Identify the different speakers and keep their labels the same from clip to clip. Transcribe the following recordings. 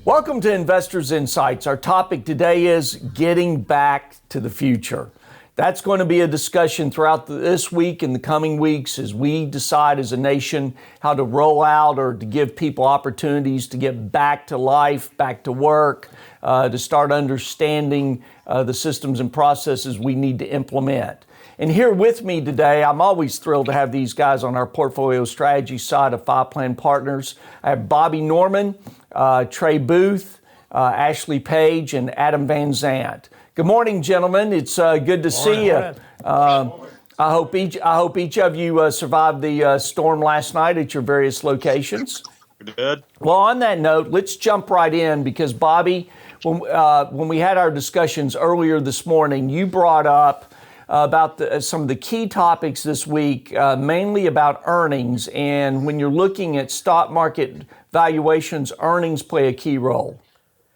Speaker 1: Welcome to Investors Insights. Our topic today is getting back to the future. That's going to be a discussion throughout this week and the coming weeks as we decide as a nation how to roll out or to give people opportunities to get back to life, back to work, to start understanding the systems and processes we need to implement. And here with me today, I'm always thrilled to have these guys on our portfolio strategy side of Five Plan Partners. I have Bobby Norman, Trey Booth, Ashley Page, and Adam Van Zant. Good morning, gentlemen. It's good to see you. I hope each of you survived the storm last night at your various locations.
Speaker 2: We did.
Speaker 1: Well, on that note, let's jump right in because Bobby, when we had our discussions earlier this morning, you brought up about some of the key topics this week, mainly about earnings. And when you're looking at stock market valuations, earnings play a key role.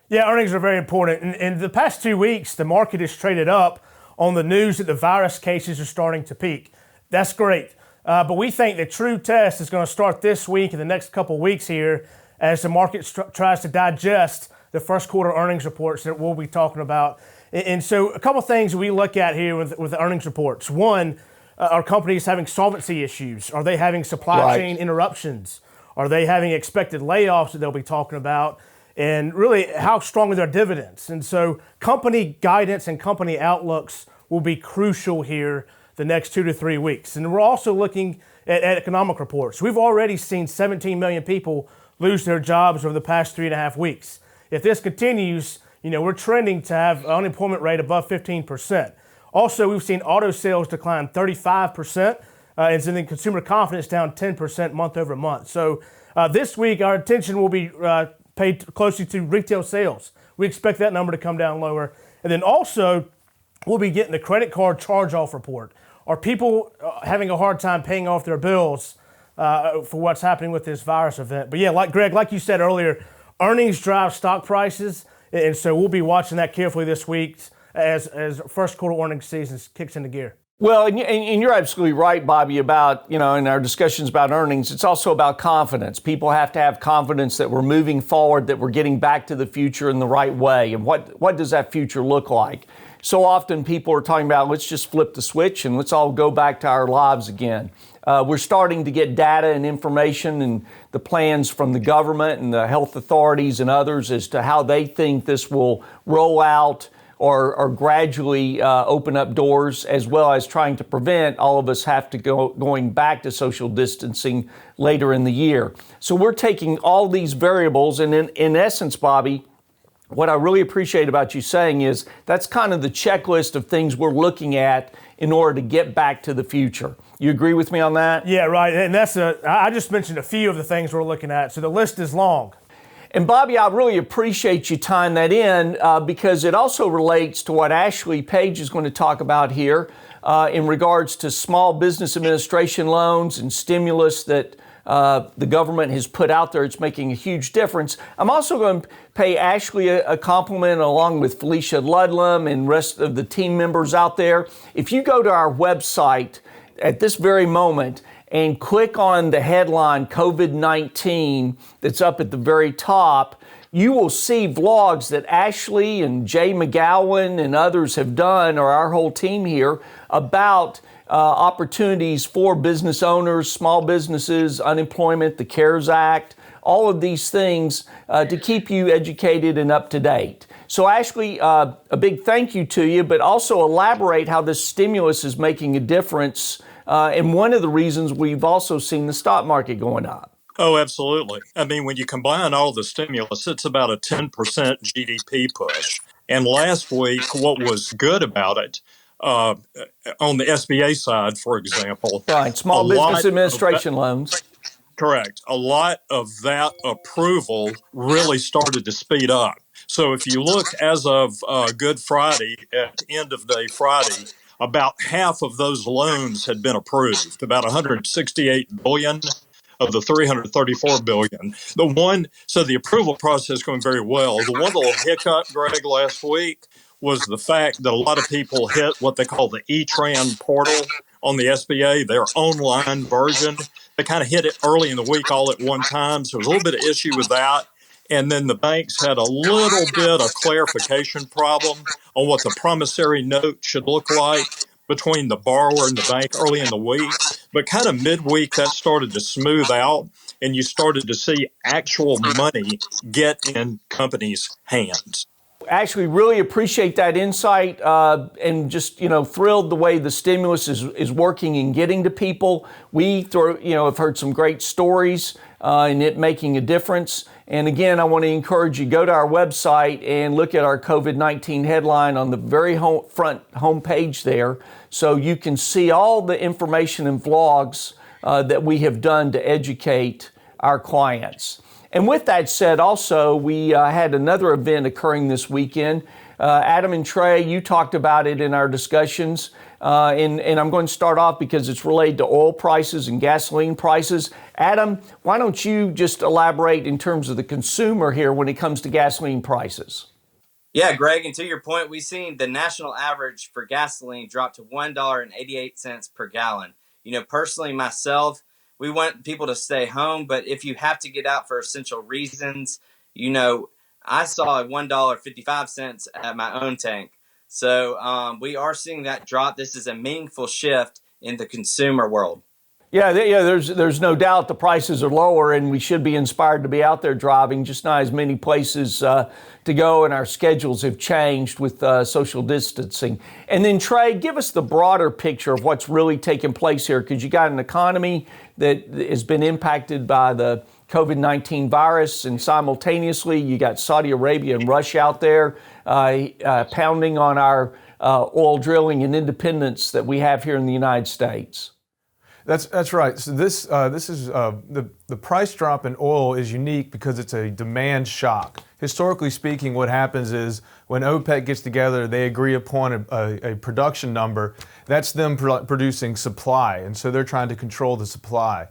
Speaker 3: Yeah, earnings are very important. In the past 2 weeks, the market has traded up on the news that the virus cases are starting to peak. That's great. But we think the true test is going to start this week and the next couple of weeks here as the market tries to digest the first quarter earnings reports that we'll be talking about. And so a couple of things we look at here with the earnings reports. One, are companies having solvency issues? Are they having supply chain interruptions? Are they having expected layoffs that they'll be talking about? And really, how strong are their dividends? And so company guidance and company outlooks will be crucial here the next 2 to 3 weeks. And we're also looking at economic reports. We've already seen 17 million people lose their jobs over the past 3.5 weeks. If this continues, we're trending to have an unemployment rate above 15%. Also, we've seen auto sales decline 35%, and then consumer confidence down 10% month over month. So this week, our attention will be paid closely to retail sales. We expect that number to come down lower. And then also, we'll be getting the credit card charge-off report. Are people having a hard time paying off their bills for what's happening with this virus event? But yeah, like you said earlier, earnings drive stock prices. And so we'll be watching that carefully this week as first quarter earnings season kicks into gear.
Speaker 1: Well, and you're absolutely right, Bobby, about, in our discussions about earnings, it's also about confidence. People have to have confidence that we're moving forward, that we're getting back to the future in the right way. And what does that future look like? So often people are talking about, let's just flip the switch and let's all go back to our lives again. We're starting to get data and information and the plans from the government and the health authorities and others as to how they think this will roll out or gradually open up doors, as well as trying to prevent all of us have to going back to social distancing later in the year. So we're taking all these variables, and in essence, Bobby, what I really appreciate about you saying is that's kind of the checklist of things we're looking at in order to get back to the future. You agree with me on that?
Speaker 3: Yeah, right. And I just mentioned a few of the things we're looking at, so the list is long.
Speaker 1: And Bobby, I really appreciate you tying that in because it also relates to what Ashley Page is going to talk about here in regards to small business administration loans and stimulus that the government has put out there. It's making a huge difference. I'm also going to pay Ashley a compliment along with Felicia Ludlam and rest of the team members out there. If you go to our website at this very moment and click on the headline COVID-19 that's up at the very top, you will see vlogs that Ashley and Jay McGowan and others have done, or our whole team here, about opportunities for business owners, small businesses, unemployment, the CARES Act, all of these things to keep you educated and up to date. So Ashley, a big thank you to you, but also elaborate how this stimulus is making a difference. And one of the reasons we've also seen the stock market going up.
Speaker 2: Oh, absolutely. I mean, when you combine all the stimulus, it's about a 10% GDP push. And last week, what was good about it, on the SBA side, for example.
Speaker 1: Right, small business administration loans.
Speaker 2: Correct. A lot of that approval really started to speed up. So if you look as of Good Friday, at end of day Friday, about half of those loans had been approved, about 168 billion of the 334 billion. So the approval process going very well. The one little hiccup, Greg, last week was the fact that a lot of people hit what they call the E-Tran portal on the SBA, their online version. They kind of hit it early in the week all at one time. So there was a little bit of issue with that. And then the banks had a little bit of clarification problem on what the promissory note should look like between the borrower and the bank early in the week. But kind of midweek, that started to smooth out, and you started to see actual money get in companies' hands.
Speaker 1: Actually, really appreciate that insight, and just thrilled the way the stimulus is working and getting to people. We have heard some great stories and it making a difference. And again, I want to encourage you, go to our website and look at our COVID-19 headline on the very front homepage there, so you can see all the information and vlogs that we have done to educate our clients. And with that said, also, we had another event occurring this weekend. Adam and Trey, you talked about it in our discussions. And I'm going to start off because it's related to oil prices and gasoline prices. Adam, why don't you just elaborate in terms of the consumer here when it comes to gasoline prices?
Speaker 4: Yeah, Greg, and to your point, we've seen the national average for gasoline drop to $1.88 per gallon. Personally, myself, we want people to stay home, but if you have to get out for essential reasons, I saw $1.55 at my own tank. So we are seeing that drop. This is a meaningful shift in the consumer world.
Speaker 1: Yeah, there's no doubt the prices are lower, and we should be inspired to be out there driving, just not as many places to go, and our schedules have changed with social distancing. And then, Trey, give us the broader picture of what's really taking place here, because you got an economy that has been impacted by the COVID-19 virus, and simultaneously you got Saudi Arabia and Russia out there pounding on our oil drilling and independence that we have here in the United States.
Speaker 5: That's right. So this is the price drop in oil is unique because it's a demand shock. Historically speaking, what happens is when OPEC gets together, they agree upon a production number. That's them producing supply, and so they're trying to control the supply.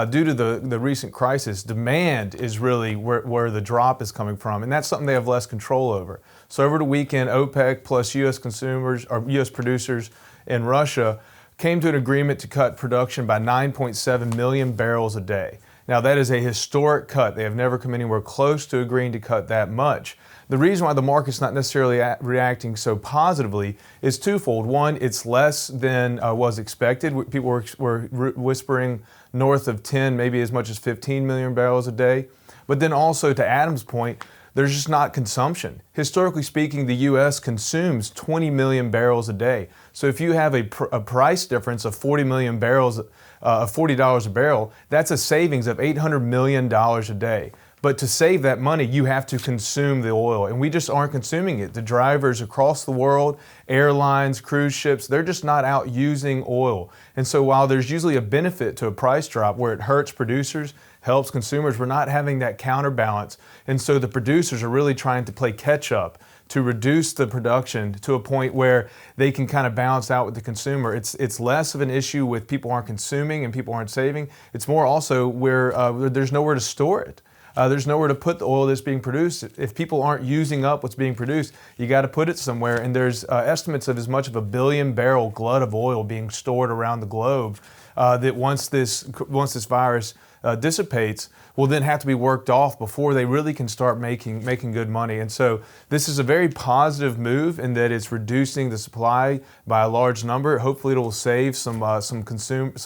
Speaker 5: Due to the recent crisis, demand is really where the drop is coming from, and that's something they have less control over. So over the weekend, OPEC plus U.S. consumers or U.S. producers in Russia came to an agreement to cut production by 9.7 million barrels a day. Now, that is a historic cut. They have never come anywhere close to agreeing to cut that much. The reason why the market's not necessarily reacting so positively is twofold. One, it's less than was expected. People were whispering north of 10, maybe as much as 15 million barrels a day. But then also, to Adam's point, there's just not consumption. Historically speaking, the U.S. consumes 20 million barrels a day. So if you have a price difference of 40 million barrels, of $40 a barrel, that's a savings of $800 million a day. But to save that money, you have to consume the oil, and we just aren't consuming it. The drivers across the world, airlines, cruise ships, they're just not out using oil. And so while there's usually a benefit to a price drop where it hurts producers, helps consumers, we're not having that counterbalance. And so the producers are really trying to play catch up to reduce the production to a point where they can kind of balance out with the consumer. It's less of an issue with people aren't consuming and people aren't saving. It's more also where there's nowhere to store it. There's nowhere to put the oil that's being produced. If people aren't using up what's being produced, you got to put it somewhere. And there's estimates of as much of 1 billion barrel glut of oil being stored around the globe that once this virus dissipates, will then have to be worked off before they really can start making good money. And so this is a very positive move in that it's reducing the supply by a large number. Hopefully, it will save some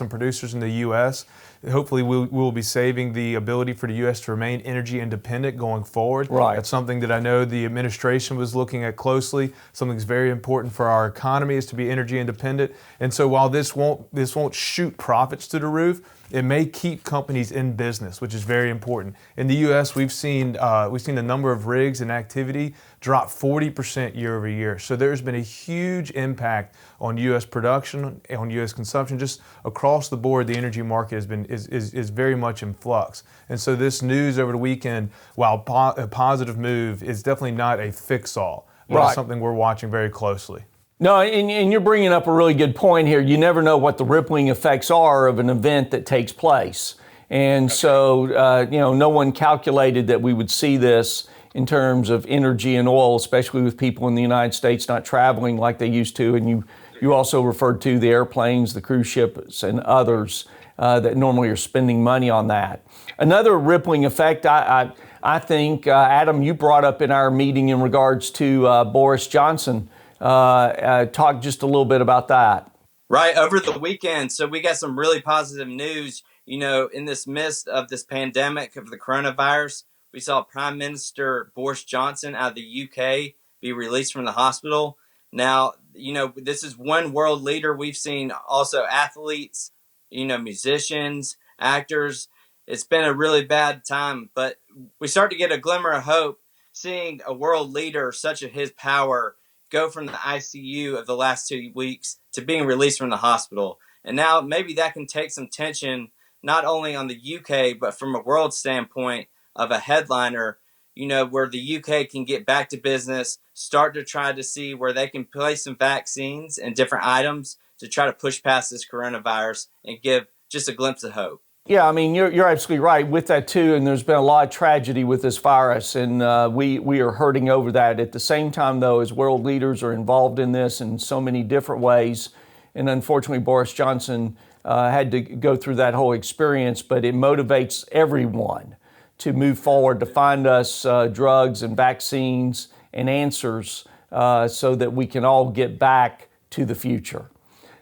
Speaker 5: producers in the U.S. Hopefully, we'll be saving the ability for the U.S. to remain energy independent going forward.
Speaker 1: Right.
Speaker 5: That's something that I know the administration was looking at closely. Something that's very important for our economy is to be energy independent. And so while this won't shoot profits to the roof, it may keep companies in business, which is very important. In the U.S., we've seen the number of rigs and activity drop 40% year over year. So there's been a huge impact on U.S. production, on U.S. consumption, just across the board. The energy market is very much in flux. And so this news over the weekend, while a positive move, is definitely not a fix-all. But it's something we're watching very closely.
Speaker 1: No, and you're bringing up a really good point here. You never know what the rippling effects are of an event that takes place. And so, no one calculated that we would see this in terms of energy and oil, especially with people in the United States not traveling like they used to. And you also referred to the airplanes, the cruise ships, and others that normally are spending money on that. Another rippling effect, I I think, Adam, you brought up in our meeting in regards to Boris Johnson. Talk just a little bit about that.
Speaker 4: Right, over the weekend. So we got some really positive news. In this midst of this pandemic of the coronavirus, we saw Prime Minister Boris Johnson out of the UK be released from the hospital. Now, this is one world leader. We've seen also athletes, musicians, actors. It's been a really bad time, but we start to get a glimmer of hope seeing a world leader such as his power go from the ICU of the last 2 weeks to being released from the hospital. And now maybe that can take some tension, not only on the UK, but from a world standpoint of a headliner, where the UK can get back to business, start to try to see where they can place some vaccines and different items to try to push past this coronavirus and give just a glimpse of hope.
Speaker 1: Yeah, I mean, you're absolutely right with that too, and there's been a lot of tragedy with this virus, and we are hurting over that. At the same time, though, as world leaders are involved in this in so many different ways, and unfortunately, Boris Johnson had to go through that whole experience, but it motivates everyone to move forward, to find us drugs and vaccines and answers so that we can all get back to the future.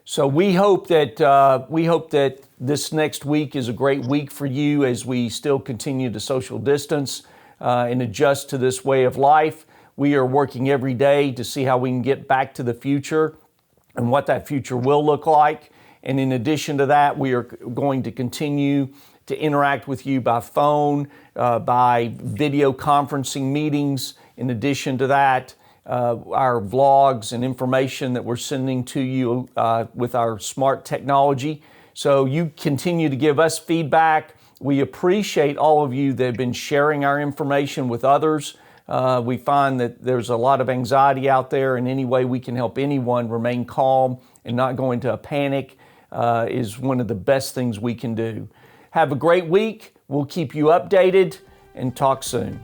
Speaker 1: So we hope that this next week is a great week for you as we still continue to social distance and adjust to this way of life. We are working every day to see how we can get back to the future and what that future will look like. And in addition to that, we are going to continue to interact with you by phone, by video conferencing meetings. In addition to that, our vlogs and information that we're sending to you with our smart technology. So you continue to give us feedback. We appreciate all of you that have been sharing our information with others. We find that there's a lot of anxiety out there, and any way we can help anyone remain calm and not go into a panic is one of the best things we can do. Have a great week. We'll keep you updated and talk soon.